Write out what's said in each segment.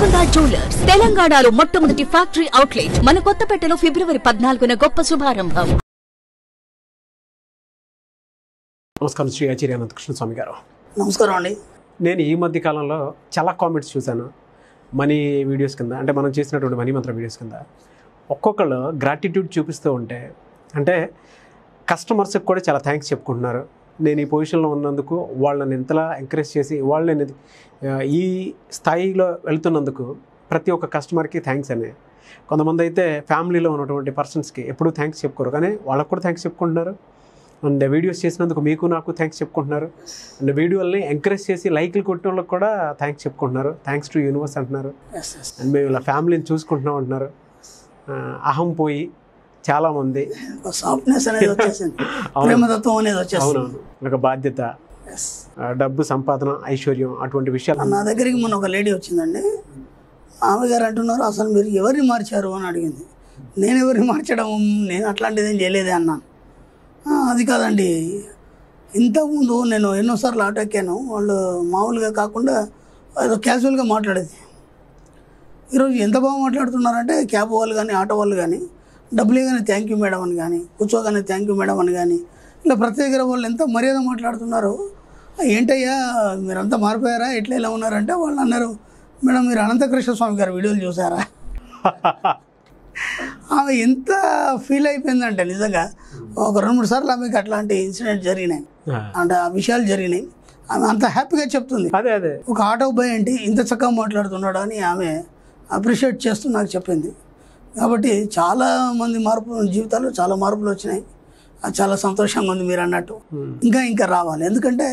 Golconda jewellers తెలంగాణలో మొట్టమొదటి factory outlet మన కొత్తపేటలో ఫిబ్రవరి 14న గొప్ప శుభారంభం. నమస్కారం శ్రీ ఆచార్య అనంతకృష్ణ స్వామి గారు. నమస్కారం అండి. నేను ఈ మధ్య కాలంలో చాలా కామెంట్స్ చూశాను మనీ వీడియోస్ కింద, అంటే మనం చేసినటువంటి మనీ మంత్ర వీడియోస్ కింద. ఒక్కొక్కళ్ళు గ్రాటిట్యూడ్ చూపిస్తూ ఉంటే, అంటే కస్టమర్స్కి కూడా చాలా థ్యాంక్స్ చెప్పుకుంటున్నారు. నేను ఈ పొజిషన్లో ఉన్నందుకు వాళ్ళని ఎంతలా ఎంకరేజ్ చేసి వాళ్ళని ఈ స్థాయిలో వెళ్తున్నందుకు ప్రతి ఒక్క కస్టమర్కి థ్యాంక్స్ అనే. కొంతమంది అయితే ఫ్యామిలీలో ఉన్నటువంటి పర్సన్స్కి ఎప్పుడూ థ్యాంక్స్ చెప్పుకోరు, కానీ వాళ్ళకు కూడా థ్యాంక్స్ చెప్పుకుంటున్నారు. అండ్ వీడియోస్ చేసినందుకు మీకు నాకు థ్యాంక్స్ చెప్పుకుంటున్నారు. అండ్ వీడియోల్ని ఎంకరేజ్ చేసి లైక్లు కొట్టిన వాళ్ళకి కూడా థ్యాంక్స్ చెప్పుకుంటున్నారు. థ్యాంక్స్ టు యూనివర్స్ అంటున్నారు. అండ్ మేము ఇలా ఫ్యామిలీని చూసుకుంటున్నాం అంటున్నారు. అహం పోయి చాలామంది సాఫ్ట్నెస్ అనేది వచ్చేసింది, ప్రేమతత్వం అనేది వచ్చేసింది. అవునవును, ఒక బాధ్యత, డబ్బు సంపాదన, ఐశ్వర్యం, అటువంటి విషయాలు. నా దగ్గరికి మొన్న ఒక లేడీ వచ్చిందండి. ఆమె గారు అంటున్నారు, అసలు మీరు ఎవరిని మార్చారు అని అడిగింది. నేను ఎవరిని మార్చడం, నేను అట్లాంటిది ఏం చేయలేదే అన్నాను. అది కాదండి, ఇంతకుముందు నేను ఎన్నోసార్లు ఆటో ఎక్కాను. వాళ్ళు మామూలుగా కాకుండా ఏదో క్యాజువల్గా మాట్లాడేది. ఈరోజు ఎంత బాగా మాట్లాడుతున్నారంటే క్యాబ్ వాళ్ళు కానీ ఆటో వాళ్ళు కానీ డబ్బులే కానీ థ్యాంక్ యూ మేడం అని కానీ, కూర్చోగానే థ్యాంక్ యూ మేడం అని కానీ, ఇలా ప్రతి దగ్గర వాళ్ళు ఎంత మర్యాద మాట్లాడుతున్నారు. ఏంటయ్యా మీరంతా మారిపోయారా, ఎట్లా ఇలా ఉన్నారంటే వాళ్ళు అన్నారు, మేడం మీరు అనంతకృష్ణ స్వామి గారు వీడియోలు చూసారా. ఆమె ఎంత ఫీల్ అయిపోయిందంటే నిజంగా ఒక 2-3 సార్లు ఆమెకి అట్లాంటి ఇన్సిడెంట్ జరిగినాయి, అంటే ఆ విషయాలు జరిగినాయి. ఆమె అంత హ్యాపీగా చెప్తుంది. అదే ఒక ఆటో బాయ్ ఏంటి ఇంత చక్కగా మాట్లాడుతున్నాడు అని ఆమె అప్రిషియేట్ చేస్తూ నాకు చెప్పింది. కాబట్టి చాలామంది జీవితాల్లో చాలా మార్పులు వచ్చినాయి. అది చాలా సంతోషంగా ఉంది మీరు అన్నట్టు. ఇంకా రావాలి, ఎందుకంటే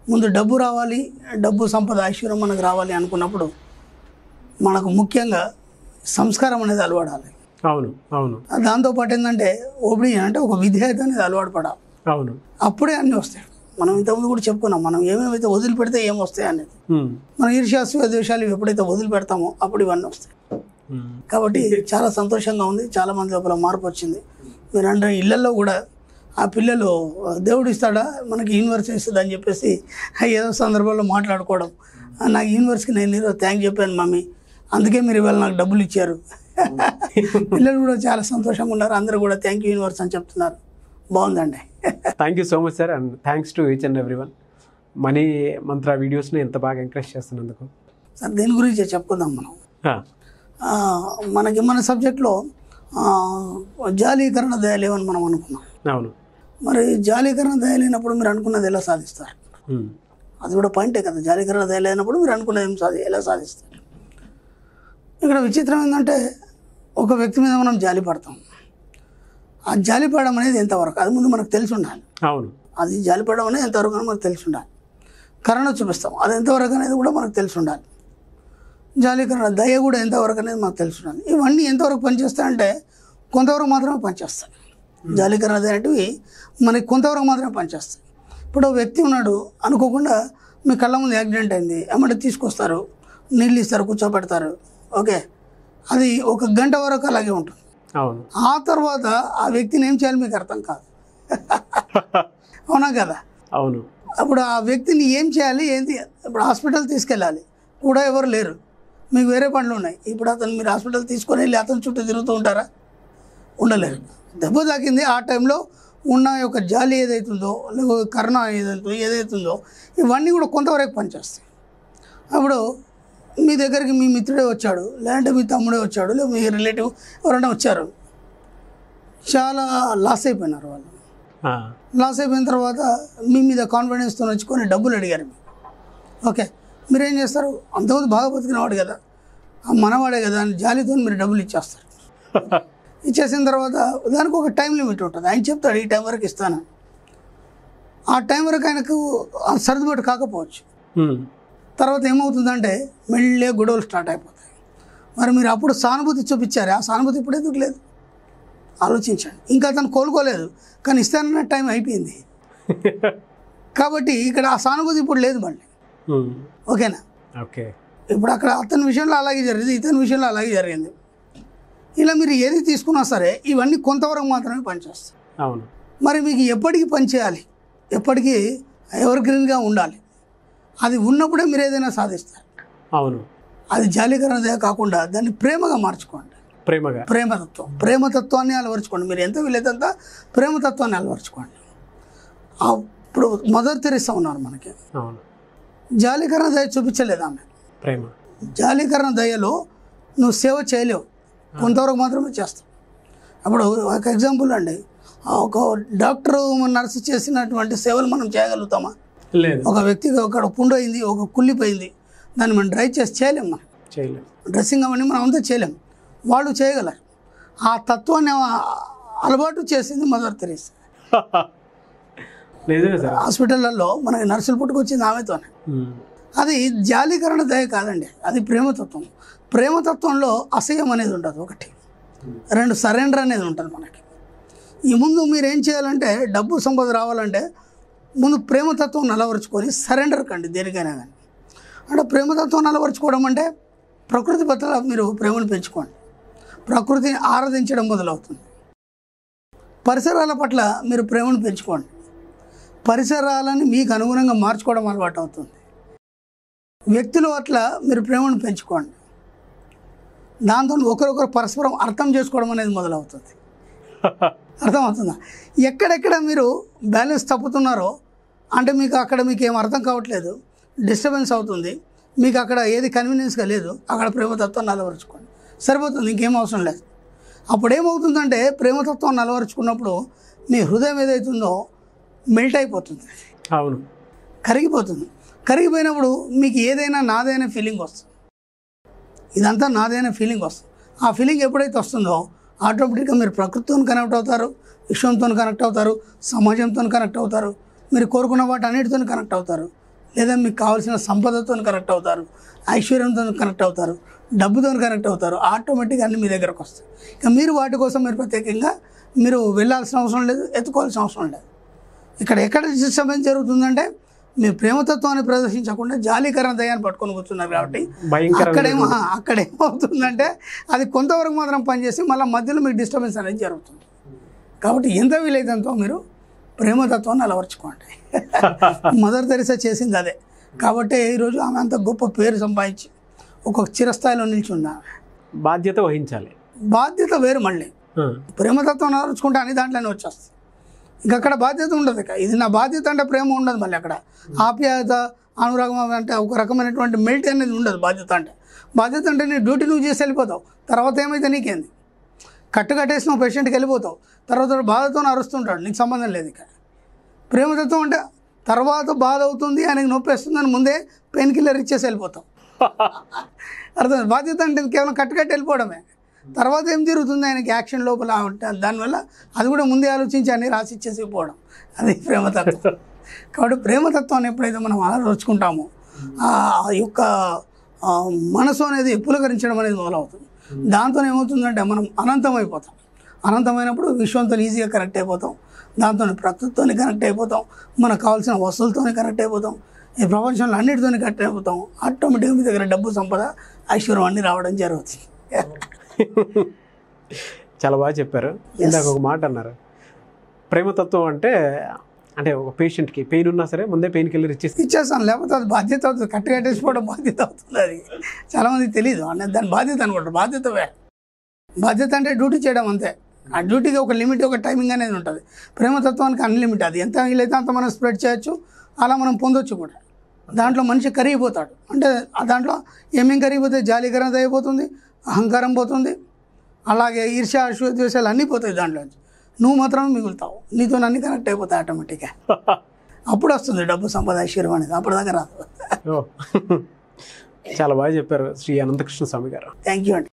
ముందు డబ్బు రావాలి, డబ్బు సంపద ఐశ్వర్యం మనకు రావాలి అనుకున్నప్పుడు మనకు ముఖ్యంగా సంస్కారం అనేది అలవాడాలి. అవును అవును. దాంతోపాటు ఏంటంటే అంటే ఒక విధేయత అనేది అలవాటు పడాలి. అవును, అప్పుడే అన్నీ వస్తాయి. మనం ఇంతకుముందు కూడా చెప్పుకున్నాం, మనం ఏమేమైతే వదిలిపెడితే ఏమొస్తాయి అనేది. మన ఈర్ష్యాస్వ ద్వేషాలు ఎప్పుడైతే వదిలిపెడతామో అప్పుడు ఇవన్నీ వస్తాయి. కాబట్టి చాలా సంతోషంగా ఉంది. చాలామంది లోపల మార్పు వచ్చింది. మీరు అంటే ఇళ్లలో కూడా ఆ పిల్లలు దేవుడు ఇస్తాడా మనకి యూనివర్స్ ఇస్తుంది అని చెప్పేసి ఏదో సందర్భంలో మాట్లాడుకోవడం. నాకు యూనివర్స్కి నేను ఈరోజు థ్యాంక్ చెప్పాను మమ్మీ, అందుకే మీరు ఇవాళ నాకు డబ్బులు ఇచ్చారు. పిల్లలు కూడా చాలా సంతోషంగా ఉన్నారు. అందరూ కూడా థ్యాంక్ యూ యూనివర్స్ అని చెప్తున్నారు. బాగుందండి. Thank you so much sir, and thanks to each and every one. Money మంత్ర వీడియోస్ని ఎంత బాగా ఎంకరేజ్ చేస్తున్నందుకు. సార్ దీని గురించి చెప్పుకుందాం మనం. మన సబ్జెక్ట్లో జాలీకరణ దయలేవని మనం అనుకున్నాం. అవును. మరి జాలీకరణ దయలేనప్పుడు మీరు అనుకున్నది ఎలా సాధిస్తారు? అది కూడా పాయింటే కదా. జాలీకరణ దయలేనప్పుడు మీరు అనుకున్నది ఎలా సాధిస్తారు? ఇక్కడ విచిత్రం ఏంటంటే ఒక వ్యక్తి మీద మనం జాలి పడతాం. ఆ జాలి పడడం అనేది ఎంతవరకు, అది ముందు మనకు తెలిసి ఉండాలి. అవును, అది జాలి పడడం అనేది ఎంతవరకు అని మనకు తెలిసి ఉండాలి. కరుణ చూపిస్తాం, అది ఎంతవరకు అనేది కూడా మనకు తెలిసి ఉండాలి. జాలీకరణ దయ కూడా ఎంతవరకు అనేది మనకు తెలిసి ఉండాలి. ఇవన్నీ ఎంతవరకు పనిచేస్తాయంటే కొంతవరకు మాత్రమే పనిచేస్తాయి. జాలీకరణ దయ అనేటివి మనకి కొంతవరకు మాత్రమే పనిచేస్తాయి. ఇప్పుడు వ్యక్తి ఉన్నాడు, అనుకోకుండా మీ కళ్ళ ముందు యాక్సిడెంట్ అయింది, ఏమంటే తీసుకొస్తారు, నీళ్ళు ఇస్తారు, కూర్చోబెడతారు. ఓకే, అది 1 గంట వరకు అలాగే ఉంటుంది. అవును. ఆ తర్వాత ఆ వ్యక్తిని ఏం చేయాలి మీకు అర్థం కాదు. అవునా కదా? అవును. అప్పుడు ఆ వ్యక్తిని ఏం చేయాలి, ఏంటి, ఇప్పుడు హాస్పిటల్ తీసుకెళ్ళాలి, కూడా ఎవరు లేరు, మీకు వేరే పనులు ఉన్నాయి. ఇప్పుడు మీరు హాస్పిటల్ తీసుకొని వెళ్ళి అతని చుట్టూ తిరుగుతూ ఉంటారా? ఉండలేరు. దెబ్బ తాకింది, ఆ టైంలో ఉన్న యొక్క జాలి ఏదైతుందో, లేకపోతే కరుణ ఏదైతుందో ఇవన్నీ కూడా కొంతవరకు పనిచేస్తాయి. అప్పుడు మీ దగ్గరికి మీ మిత్రుడే వచ్చాడు, లేదంటే మీ తమ్ముడే వచ్చాడు, లేదా మీ రిలేటివ్ ఎవరైనా వచ్చారు, చాలా లాస్ అయిపోయినారు వాళ్ళు. లాస్ అయిపోయిన తర్వాత మీ మీద కాన్ఫిడెన్స్తో వచ్చుకొని డబ్బులు అడిగారు. ఓకే, మీరేం చేస్తారు? అంతకుముందు బాగా బతికినవాడు కదా, మనవాడే కదా అని జాలితో మీరు డబ్బులు ఇచ్చేస్తారు. ఇచ్చేసిన తర్వాత దానికి ఒక టైం లిమిట్ ఉంటుంది. ఆయన చెప్తాడు ఈ టైం వరకు ఇస్తాను. ఆ టైం వరకు ఆయనకు సర్దుబాటు కాకపోవచ్చు. తర్వాత ఏమవుతుందంటే మెల్లే గొడవలు స్టార్ట్ అయిపోతాయి. మరి మీరు అప్పుడు సానుభూతి చూపించారు, ఆ సానుభూతి ఇప్పుడు ఎందుకు లేదు ఆలోచించండి. ఇంకా అతను కోలుకోలేదు, కానీ ఇస్తానన్న టైం అయిపోయింది. కాబట్టి ఇక్కడ ఆ సానుభూతి ఇప్పుడు లేదు మళ్ళీ. ఓకేనా? ఓకే. ఇప్పుడు అక్కడ అతని విషయంలో అలాగే జరిగింది, ఇతని విషయంలో అలాగే జరిగింది. ఇలా మీరు ఏది తీసుకున్నా సరే ఇవన్నీ కొంతవరకు మాత్రమే పనిచేస్తాయి. అవును. మరి మీకు ఎప్పటికీ పనిచేయాలి, ఎప్పటికీ ఎవర్ గ్రీన్గా ఉండాలి. అది ఉన్నప్పుడే మీరు ఏదైనా సాధిస్తారు. అవును. అది జాలికరణ దయ కాకుండా దాన్ని ప్రేమగా మార్చుకోండి. ప్రేమతత్వాన్ని అలవరుచుకోండి. మీరు ఎంత వీలైతే ప్రేమతత్వాన్ని అలవరుచుకోండి. ఇప్పుడు మదర్ తెరీసా ఉన్నారు మనకి, జాలికరణ దయ చూపించలేదు ఆమె. జాలికరణ దయలో నువ్వు సేవ చేయలేవు, కొంతవరకు మాత్రమే చేస్తావు. అప్పుడు ఒక ఎగ్జాంపుల్ అండి, ఒక డాక్టరు నర్సు చేసినటువంటి సేవలు మనం చేయగలుగుతామా? ఒక వ్యక్తికి ఒక పుండు అయింది, ఒక కుళ్ళిపోయింది, దాన్ని మనం డ్రై చేసి చేయలేము. మనం డ్రెస్సింగ్ అవన్నీ మనం అంతా చేయలేము, వాళ్ళు చేయగలరు. ఆ తత్వాన్ని అలవాటు చేసింది మదర్ తెరీసా. హాస్పిటల్లో మనకి నర్సులు పుట్టుకొచ్చింది ఆమెతోనే. అది జాలీకరణ దయ కాదండి, అది ప్రేమతత్వం. ప్రేమతత్వంలో అసహ్యం అనేది ఉండదు, ఒకటి. రెండు, సరెండర్ అనేది ఉంటుంది మనకి. ఈ ముందు మీరు ఏం చేయాలంటే, డబ్బు సంపద రావాలంటే ముందు ప్రేమతత్వం అలవరుచుకొని సరెండర్ కండి దేనికైనా కానీ. అంటే ప్రేమతత్వం అలవరుచుకోవడం అంటే ప్రకృతి పట్ల మీరు ప్రేమను పెంచుకోండి, ప్రకృతిని ఆరాధించడం మొదలవుతుంది. పరిసరాల పట్ల మీరు ప్రేమను పెంచుకోండి, పరిసరాలని మీకు అనుగుణంగా మార్చుకోవడం అలవాటు అవుతుంది. వ్యక్తుల పట్ల మీరు ప్రేమను పెంచుకోండి, దాంతో ఒకరొకరు పరస్పరం అర్థం చేసుకోవడం అనేది మొదలవుతుంది. అర్థమవుతుందా? ఎక్కడెక్కడ మీరు బ్యాలెన్స్ తప్పుతున్నారో, అంటే మీకు అక్కడ మీకు ఏం అర్థం కావట్లేదు, డిస్టర్బెన్స్ అవుతుంది, మీకు అక్కడ ఏది కన్వీనియన్స్గా లేదు, అక్కడ ప్రేమతత్వాన్ని అలవరుచుకోండి, సరిపోతుంది, ఇంకేం అవసరం లేదు. అప్పుడు ఏమవుతుందంటే, ప్రేమతత్వాన్ని అలవరుచుకున్నప్పుడు మీ హృదయం ఏదైతుందో మెల్ట్ అయిపోతుంది, అవును, కరిగిపోతుంది. కరిగిపోయినప్పుడు మీకు ఏదైనా నాదైన ఫీలింగ్ వస్తుంది, ఇదంతా నాదైన ఫీలింగ్ వస్తుంది. ఆ ఫీలింగ్ ఎప్పుడైతే వస్తుందో ఆటోమేటిక్గా మీరు ప్రకృతితో కనెక్ట్ అవుతారు, విశ్వంతో కనెక్ట్ అవుతారు, సమాజంతో కనెక్ట్ అవుతారు, మీరు కోరుకున్న వాటి అన్నిటితో కనెక్ట్ అవుతారు, లేదా మీకు కావాల్సిన సంపదతో కనెక్ట్ అవుతారు, ఐశ్వర్యంతో కనెక్ట్ అవుతారు, డబ్బుతో కనెక్ట్ అవుతారు. ఆటోమేటిక్గా అన్నీ మీ దగ్గరకు వస్తాయి. ఇక మీరు వాటి కోసం మీరు ప్రత్యేకంగా మీరు వెళ్ళాల్సిన అవసరం లేదు, ఎత్తుకోవాల్సిన అవసరం లేదు. ఇక్కడ ఎక్కడ డిస్టర్బెన్స్ జరుగుతుందంటే, మీ ప్రేమతత్వాన్ని ప్రదర్శించకుండా జాలీకరణ దయాన్ని పట్టుకొని కూర్చున్నారు కాబట్టి అక్కడేమవుతుందంటే, అది కొంతవరకు మాత్రం పనిచేసి మళ్ళీ మధ్యలో మీకు డిస్టర్బెన్స్ అనేది జరుగుతుంది. కాబట్టి ఎంత వీలైతే మీరు ప్రేమతత్వాన్ని అలవర్చుకోండి. మదర్ తెరీసా చేసింది అదే. కాబట్టి ఈరోజు ఆమె అంత గొప్ప పేరు సంపాదించి ఒక చిరస్థాయిలో నిల్చుంది. బాధ్యత వహించాలి, బాధ్యత వేరు. మళ్ళీ ప్రేమతత్వాన్ని అలవర్చుకుంటే అన్ని దాంట్లోనే వచ్చేస్తుంది. ఇంకక్కడ బాధ్యత ఉండదు. ఇక ఇది నా బాధ్యత అంటే ప్రేమ ఉండదు. మళ్ళీ అక్కడ ఆప్యాయత, అనురాగం అంటే ఒక రకమైనటువంటి మెల్ట్ అనేది ఉండదు. బాధ్యత అంటే నీ డ్యూటీ నువ్వు చేసి వెళ్ళిపోతావు, తర్వాత ఏమైతే నీకేంది, కట్టేసి నువ్వు పేషెంట్కి వెళ్ళిపోతావు, తర్వాత బాధతో అరుస్తుంటాడు, నీకు సంబంధం లేదు. ఇక ప్రేమతత్వం అంటే తర్వాత బాధ అవుతుంది, ఆయనకి నొప్పి వస్తుందని ముందే పెయిన్ కిల్లర్ ఇచ్చేసి వెళ్ళిపోతావు. అర్థం. బాధ్యత అంటే కేవలం కట్టి వెళ్ళిపోవడమే, తర్వాత ఏం జరుగుతుంది ఆయనకి యాక్షన్ లోపల ఉంటుంది. దానివల్ల అది కూడా ముందే ఆలోచించి అన్ని రాసి ఇచ్చేసి పోవడం, అది ప్రేమతత్వం. కాబట్టి ప్రేమతత్వాన్ని ఎప్పుడైతే మనం ఆలోచించుకుంటామో ఆ యొక్క మనసు అనేది పులకరించడం అనేది మొదలవుతుంది. దాంతో ఏమవుతుందంటే మనం అనంతమైపోతాం. అనంతమైనప్పుడు విశ్వంతో ఈజీగా కనెక్ట్ అయిపోతాం, దాంతో ప్రకృతితో కనెక్ట్ అయిపోతాం, మనకు కావాల్సిన వస్తువులతో కనెక్ట్ అయిపోతాం, ఈ ప్రపంచంలో అన్నిటితో కనెక్ట్ అయిపోతాం. ఆటోమేటిక్గా మీ దగ్గర డబ్బు, సంపద, ఐశ్వర్యం అన్నీ రావడం జరుగుతుంది. చాలా బాగా చెప్పారు. ఇందాక ఒక మాట అన్నారు, ప్రేమతత్వం అంటే ఒక పేషెంట్కి పెయిన్ ఉన్నా సరే ముందే పెయిన్ కిల్లర్ ఇచ్చేస్తాను, లేకపోతే అది బాధ్యత అవుతుంది. కట్టేసిపోవడం బాధ్యత అవుతుంది. అది చాలామందికి తెలియదు, దాని బాధ్యత అనుకుంటారు. బాధ్యత వేరు. బాధ్యత అంటే డ్యూటీ చేయడం అంతే. ఆ డ్యూటీకి ఒక లిమిట్, ఒక టైమింగ్ అనేది ఉంటుంది. ప్రేమతత్వానికి అన్లిమిట్. అది ఎంత వీలైతే అంత మనం స్ప్రెడ్ చేయొచ్చు, అలా మనం పొందొచ్చు కూడా. దాంట్లో మనిషి కరిగిపోతాడు. అంటే దాంట్లో ఏమేం కరిగిపోతాయి, జాలీకరణ అయిపోతుంది, అహంకారం పోతుంది, అలాగే ఈర్ష్య, అసూయ అన్నీ పోతాయి దాంట్లోంచి. నువ్వు మాత్రం మిగులుతావు, నీతో అన్నీ కనెక్ట్ అయిపోతాయి ఆటోమేటిక్గా. అప్పుడు వస్తుంది డబ్బు, సంపద, ఐశ్వర్యం అనేది. అప్పటిదాకా రాదు. చాలా బాగా చెప్పారు శ్రీ అనంతకృష్ణ స్వామి గారు. థ్యాంక్ యూ అండి.